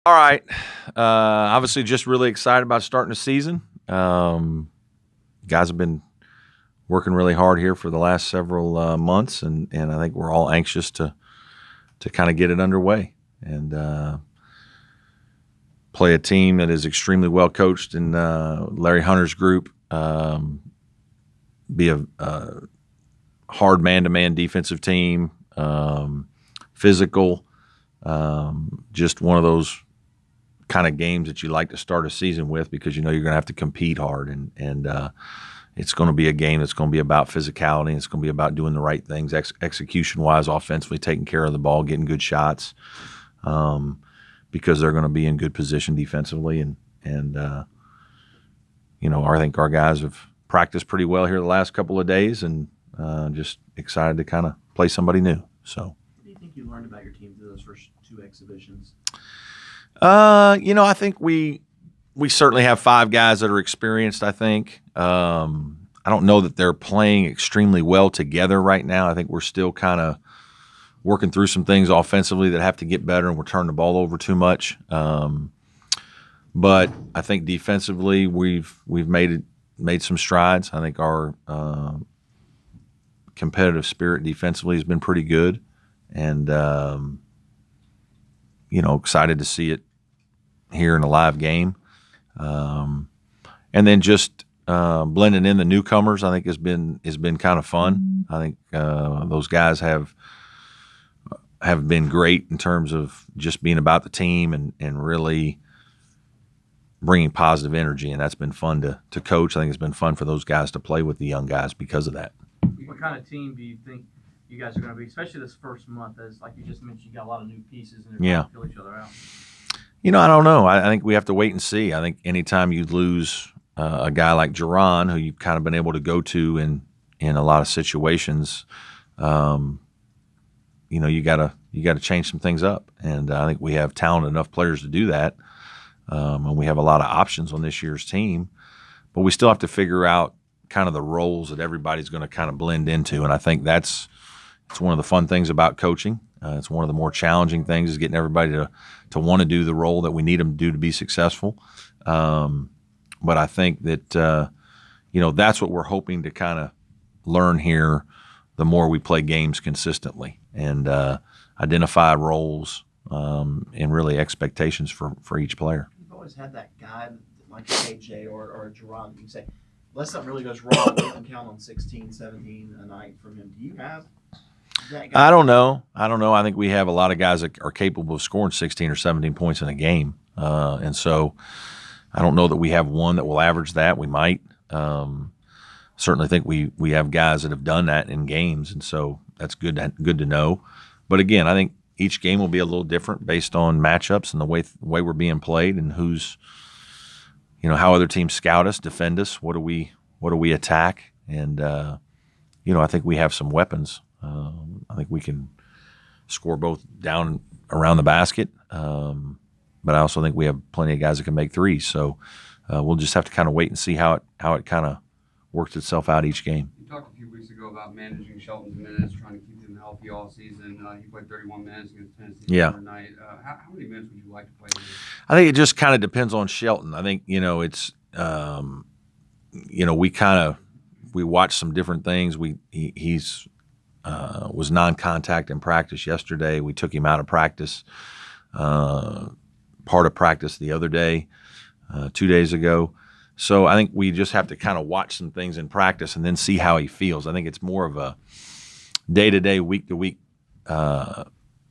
All right. Obviously, just really excited about starting the season. Guys have been working really hard here for the last several months, and I think we're all anxious to kind of get it underway and play a team that is extremely well coached in Larry Hunter's group. Be a hard man-to-man defensive team, physical, just one of those kind of games that you like to start a season with because you know you're going to have to compete hard, and it's going to be a game that's going to be about physicality. It's going to be about doing the right things, execution-wise, offensively, taking care of the ball, getting good shots, because they're going to be in good position defensively, and you know, I think our guys have practiced pretty well here the last couple of days, and just excited to kind of play somebody new. So, what do you think you learned about your team through those first two exhibitions? You know, I think we certainly have 5 guys that are experienced, I think. I don't know that they're playing extremely well together right now. I think we're still kind of working through some things offensively that have to get better, and we're turning the ball over too much. But I think defensively we've made some strides. I think our competitive spirit defensively has been pretty good, and you know, excited to see it here in a live game. And then just blending in the newcomers, I think has been kind of fun. I think those guys have been great in terms of just being about the team and really bringing positive energy, and that's been fun to coach. I think it's been fun for those guys to play with the young guys because of that. What kind of team do you think you guys are going to be, especially this first month? As like you just mentioned, you got a lot of new pieces and they're trying to fill each other out. You know, I don't know. I think we have to wait and see. I think anytime you lose a guy like Jerron, who you've kind of been able to go to in a lot of situations, you know, you gotta change some things up. And I think we have talented enough players to do that, and we have a lot of options on this year's team. But we still have to figure out kind of the roles that everybody's going to kind of blend into. And I think it's one of the fun things about coaching. It's one of the more challenging things is getting everybody to want to do the role that we need them to do to be successful. But I think that, you know, that's what we're hoping to kind of learn here the more we play games consistently and identify roles and really expectations for each player. You've always had that guy like AJ or a Jerron. You can say, unless something really goes wrong, we can count on 16, 17 a night from him. Do you have that guy? I don't know. I think we have a lot of guys that are capable of scoring 16 or 17 points in a game. And so I don't know that we have one that will average that. We might. Certainly think we have guys that have done that in games, and so that's good to know. But again, I think each game will be a little different based on matchups and the way we're being played and who's, you know, how other teams scout us, defend us. What do we attack? And you know, I think we have some weapons. I think we can score both down and around the basket. But I also think we have plenty of guys that can make threes. So we'll just have to kind of wait and see how it kind of works itself out each game. You talked a few weeks ago about managing Shelton's minutes, trying to keep him healthy all season. He played 31 minutes against Tennessee the other night. How many minutes would you like to play? I think it just kind of depends on Shelton. I think, you know, it's you know, we watched some different things. He's was non-contact in practice yesterday. We took him out of practice, part of practice the other day, 2 days ago. So I think we just have to kind of watch some things in practice and then see how he feels. I think it's more of a day-to-day, week-to-week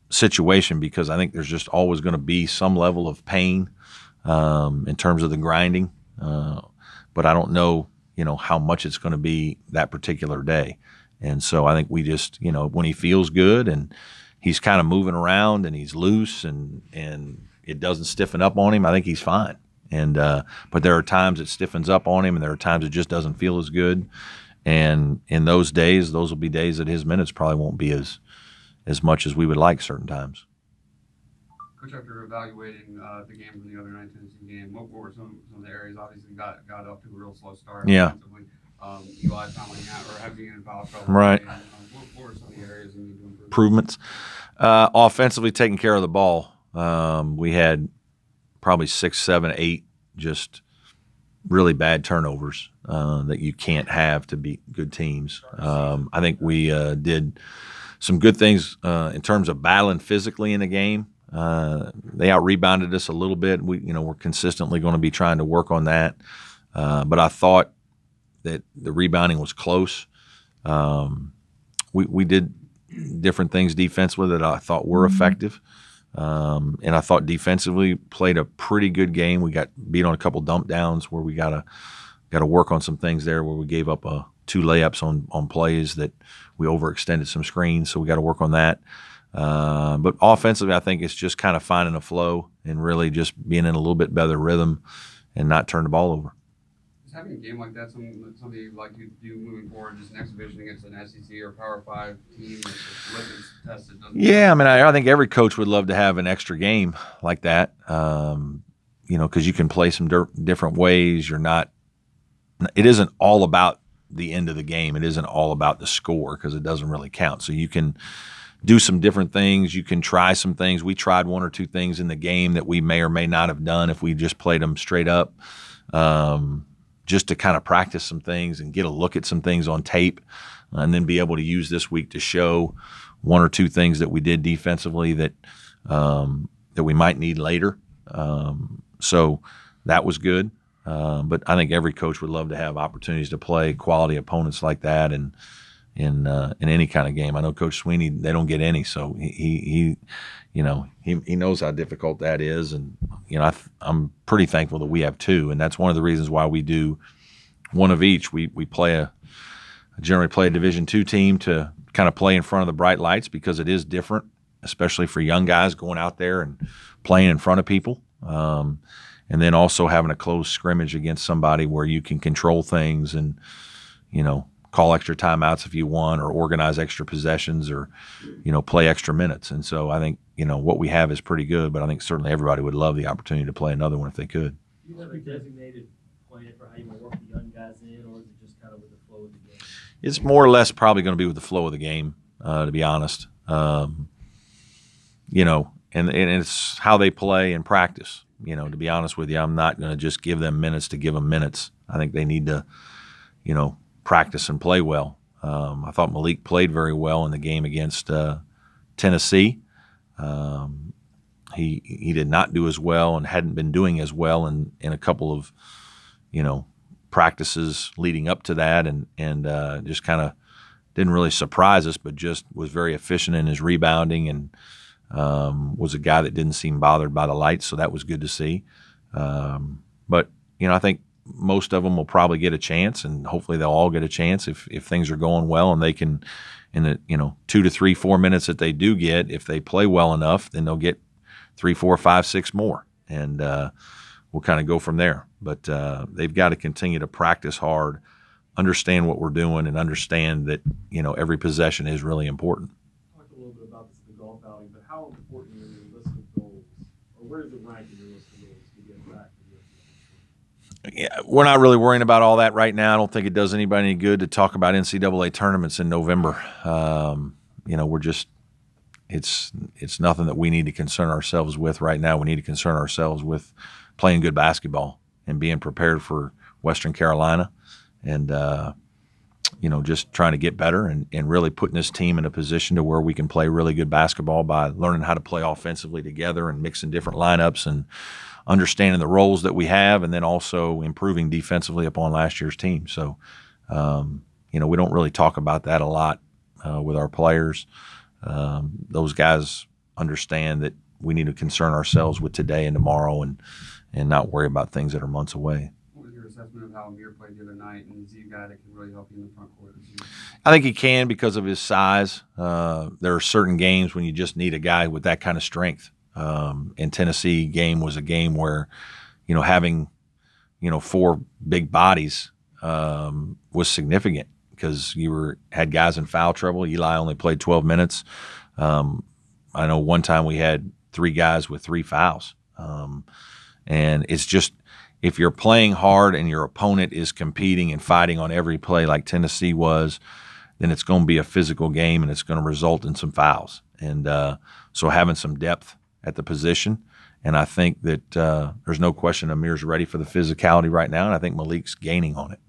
situation because I think there's just always going to be some level of pain in terms of the grinding. But I don't know, you know, how much it's going to be that particular day. And so I think we just, you know, when he feels good and he's kind of moving around and he's loose and it doesn't stiffen up on him, I think he's fine. And but there are times it stiffens up on him, and there are times it just doesn't feel as good. And in those days, those will be days that his minutes probably won't be as much as we would like certain times. Coach, after evaluating the game from the other night, Tennessee game, what were some of the areas? Obviously, got up to a real slow start. Yeah. Eli fouling out or having in foul trouble. Right. What were some of the areas in the improvements? Offensively, taking care of the ball. We had probably 6, 7, 8 just really bad turnovers that you can't have to beat good teams. I think we did some good things in terms of battling physically in the game. They out-rebounded us a little bit. We're consistently going to be trying to work on that. But I thought that the rebounding was close. We did different things defensively that I thought were effective. And I thought defensively played a pretty good game. We got beat on a couple dump downs where we got to work on some things there where we gave up 2 layups on plays that we overextended some screens, so we got to work on that. But offensively, I think it's just kind of finding a flow and really just being in a little bit better rhythm and not turn the ball over. Is having a game like that something you'd like to do moving forward, just an exhibition against an SEC or Power 5 team that's litmus tested? Yeah, I mean, I think every coach would love to have an extra game like that, because you can play some different ways. It isn't all about the end of the game. It isn't all about the score because it doesn't really count. So you can do some different things. You can try some things. We tried 1 or 2 things in the game that we may or may not have done if we just played them straight up. Just to kind of practice some things and get a look at some things on tape, and then be able to use this week to show 1 or 2 things that we did defensively that we might need later. So that was good. But I think every coach would love to have opportunities to play quality opponents like that in any kind of game. I know Coach Sweeney, they don't get any, so he knows how difficult that is, and I'm pretty thankful that we have 2, and that's one of the reasons why we do 1 of each. We generally play a Division II team to kind of play in front of the bright lights because it is different, especially for young guys going out there and playing in front of people, and then also having a close scrimmage against somebody where you can control things and call extra timeouts if you want, or organize extra possessions, or play extra minutes. And so I think what we have is pretty good, but I think certainly everybody would love the opportunity to play another one if they could. Do you have a designated plan for how you want to work the young guys in, or is it just kind of with the flow of the game? It's more or less probably going to be with the flow of the game, to be honest. And it's how they play in practice. To be honest with you, I'm not going to just give them minutes to give them minutes. I think they need to, practice and play well. I thought Malik played very well in the game against Tennessee. He did not do as well and hadn't been doing as well in a couple of practices leading up to that, and just kind of didn't really surprise us, but just was very efficient in his rebounding, and was a guy that didn't seem bothered by the lights, so that was good to see. But I think most of them will probably get a chance, and hopefully they'll all get a chance if things are going well, and they can, in the 2 to 3, 4 minutes that they do get, if they play well enough, then they'll get 3, 4, 5, 6 more, and we'll kind of go from there. But they've got to continue to practice hard, understand what we're doing, and understand that every possession is really important. Talk a little bit about this, the golf outing, but how important is your list of goals, or where does it rank in your list of goals to get back to this? Yeah, we're not really worrying about all that right now. I don't think it does anybody any good to talk about NCAA tournaments in November. We're just it's nothing that we need to concern ourselves with right now. We need to concern ourselves with playing good basketball and being prepared for Western Carolina, and just trying to get better and really putting this team in a position to where we can play really good basketball by learning how to play offensively together and mixing different lineups and understanding the roles that we have, and then also improving defensively upon last year's team. So, we don't really talk about that a lot with our players. Those guys understand that we need to concern ourselves with today and tomorrow, and not worry about things that are months away. What was your assessment of how Amir played the other night, and is he a guy that can really help you in the front court this year? I think he can because of his size. There are certain games when you just need a guy with that kind of strength. And Tennessee game was a game where, having, 4 big bodies was significant because you had guys in foul trouble. Eli only played 12 minutes. I know one time we had 3 guys with 3 fouls. And it's just, if you're playing hard and your opponent is competing and fighting on every play like Tennessee was, then it's going to be a physical game, and it's going to result in some fouls. And so having some depth at the position And I think that there's no question Amir's ready for the physicality right now, and I think Malik's gaining on it.